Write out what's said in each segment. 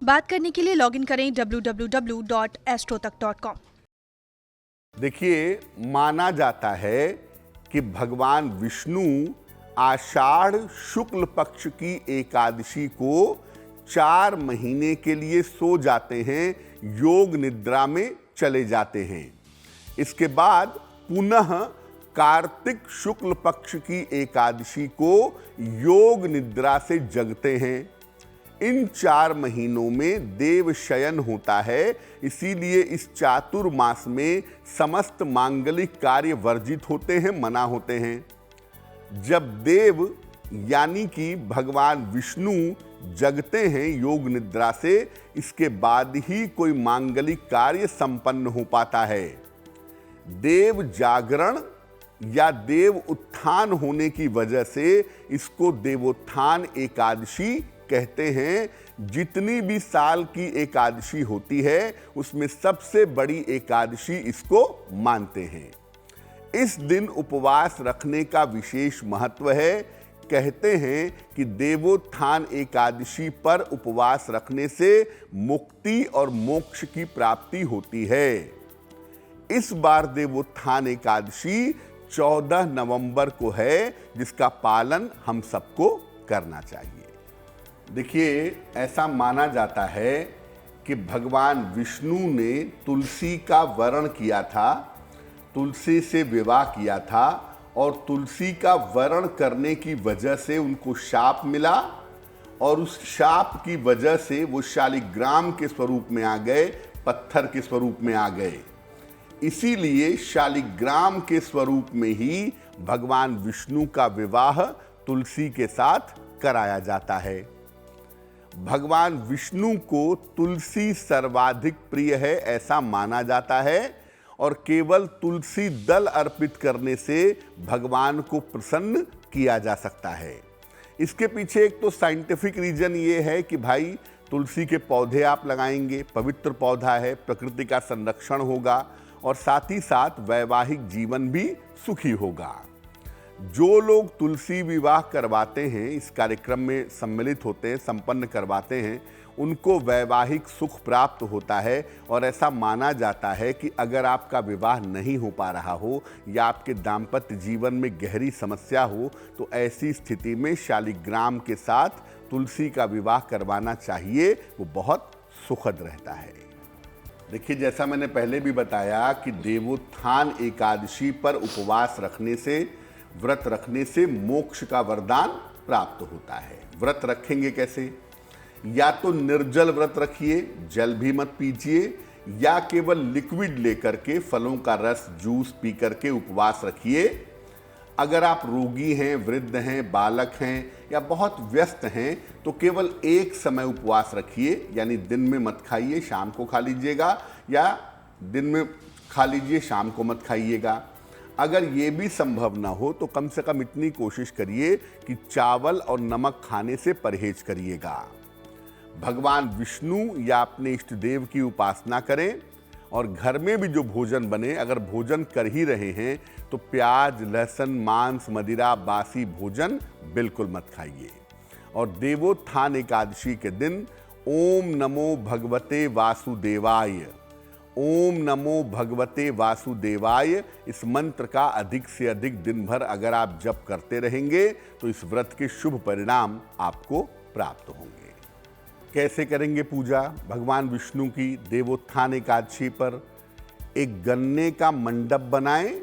बात करने के लिए लॉगिन करें www.astrotak.com। देखिए, माना जाता है कि भगवान विष्णु आषाढ़ शुक्ल पक्ष की एकादशी को 4 महीने के लिए सो जाते हैं, योग निद्रा में चले जाते हैं। इसके बाद पुनः कार्तिक शुक्ल पक्ष की एकादशी को योग निद्रा से जगते हैं। इन 4 महीनों में देव शयन होता है, इसीलिए इस चातुर्मास में समस्त मांगलिक कार्य वर्जित होते हैं, मना होते हैं। जब देव यानी कि भगवान विष्णु जगते हैं योग निद्रा से, इसके बाद ही कोई मांगलिक कार्य संपन्न हो पाता है। देव जागरण या देव उत्थान होने की वजह से इसको देवोत्थान एकादशी कहते हैं। जितनी भी साल की एकादशी होती है उसमें सबसे बड़ी एकादशी इसको मानते हैं। इस दिन उपवास रखने का विशेष महत्व है। कहते हैं कि देवोत्थान एकादशी पर उपवास रखने से मुक्ति और मोक्ष की प्राप्ति होती है। इस बार देवोत्थान एकादशी 14 नवंबर को है, जिसका पालन हम सबको करना चाहिए। देखिए, ऐसा माना जाता है कि भगवान विष्णु ने तुलसी का वरण किया था, तुलसी से विवाह किया था और तुलसी का वरण करने की वजह से उनको शाप मिला और उस शाप की वजह से वो शालिग्राम के स्वरूप में आ गए, पत्थर के स्वरूप में आ गए। इसीलिए शालिग्राम के स्वरूप में ही भगवान विष्णु का विवाह तुलसी के साथ कराया जाता है। भगवान विष्णु को तुलसी सर्वाधिक प्रिय है ऐसा माना जाता है और केवल तुलसी दल अर्पित करने से भगवान को प्रसन्न किया जा सकता है। इसके पीछे एक तो साइंटिफिक रीजन ये है कि भाई तुलसी के पौधे आप लगाएंगे, पवित्र पौधा है, प्रकृति का संरक्षण होगा और साथ ही साथ वैवाहिक जीवन भी सुखी होगा। जो लोग तुलसी विवाह करवाते हैं, इस कार्यक्रम में सम्मिलित होते हैं, संपन्न करवाते हैं, उनको वैवाहिक सुख प्राप्त होता है और ऐसा माना जाता है कि अगर आपका विवाह नहीं हो पा रहा हो या आपके दाम्पत्य जीवन में गहरी समस्या हो तो ऐसी स्थिति में शालिग्राम के साथ तुलसी का विवाह करवाना चाहिए, वो बहुत सुखद रहता है। देखिए, जैसा मैंने पहले भी बताया कि देवोत्थान एकादशी पर उपवास रखने से, व्रत रखने से मोक्ष का वरदान प्राप्त होता है। व्रत रखेंगे कैसे? या तो निर्जल व्रत रखिए, जल भी मत पीजिए, या केवल लिक्विड लेकर के फलों का रस, जूस पी करके उपवास रखिए। अगर आप रोगी हैं, वृद्ध हैं, बालक हैं या बहुत व्यस्त हैं तो केवल एक समय उपवास रखिए, यानी दिन में मत खाइए, शाम को खा लीजिएगा, या दिन में खा लीजिए, शाम को मत खाइएगा। अगर ये भी संभव ना हो तो कम से कम इतनी कोशिश करिए कि चावल और नमक खाने से परहेज करिएगा। भगवान विष्णु या अपने इष्ट देव की उपासना करें और घर में भी जो भोजन बने, अगर भोजन कर ही रहे हैं तो प्याज, लहसुन, मांस, मदिरा, बासी भोजन बिल्कुल मत खाइए। और देवोत्थान एकादशी के दिन ओम नमो भगवते वासुदेवाय, ओम नमो भगवते वासुदेवाय, इस मंत्र का अधिक से अधिक दिन भर अगर आप जप करते रहेंगे तो इस व्रत के शुभ परिणाम आपको प्राप्त होंगे। कैसे करेंगे पूजा भगवान विष्णु की देवोत्थान एकादशी पर? एक गन्ने का मंडप बनाएं,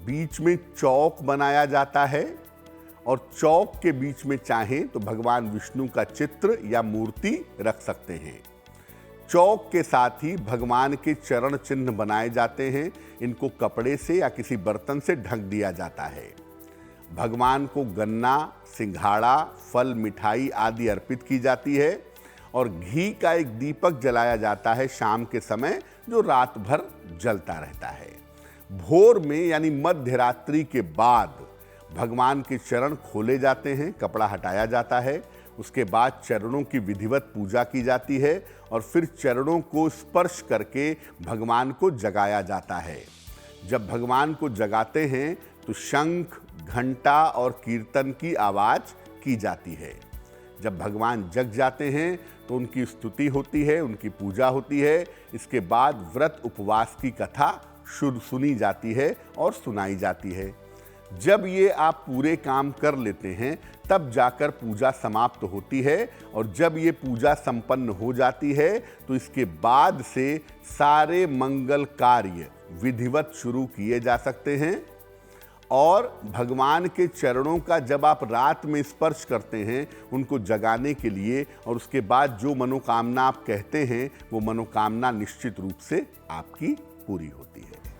बीच में चौक बनाया जाता है और चौक के बीच में चाहें तो भगवान विष्णु का चित्र या मूर्ति रख सकते हैं। चौक के साथ ही भगवान के चरण चिन्ह बनाए जाते हैं, इनको कपड़े से या किसी बर्तन से ढक दिया जाता है। भगवान को गन्ना, सिंघाड़ा, फल, मिठाई आदि अर्पित की जाती है और घी का एक दीपक जलाया जाता है शाम के समय, जो रात भर जलता रहता है। भोर में यानी मध्य रात्रि के बाद भगवान के चरण खोले जाते हैं, कपड़ा हटाया जाता है। उसके बाद चरणों की विधिवत पूजा की जाती है और फिर चरणों को स्पर्श करके भगवान को जगाया जाता है। जब भगवान को जगाते हैं तो शंख, घंटा और कीर्तन की आवाज की जाती है। जब भगवान जग जाते हैं तो उनकी स्तुति होती है, उनकी पूजा होती है। इसके बाद व्रत उपवास की कथा सुनी जाती है और सुनाई जाती है। जब ये आप पूरे काम कर लेते हैं तब जाकर पूजा समाप्त होती है, और जब ये पूजा संपन्न हो जाती है तो इसके बाद से सारे मंगल कार्य विधिवत शुरू किए जा सकते हैं। और भगवान के चरणों का जब आप रात में स्पर्श करते हैं उनको जगाने के लिए, और उसके बाद जो मनोकामना आप कहते हैं वो मनोकामना निश्चित रूप से आपकी पूरी होती है।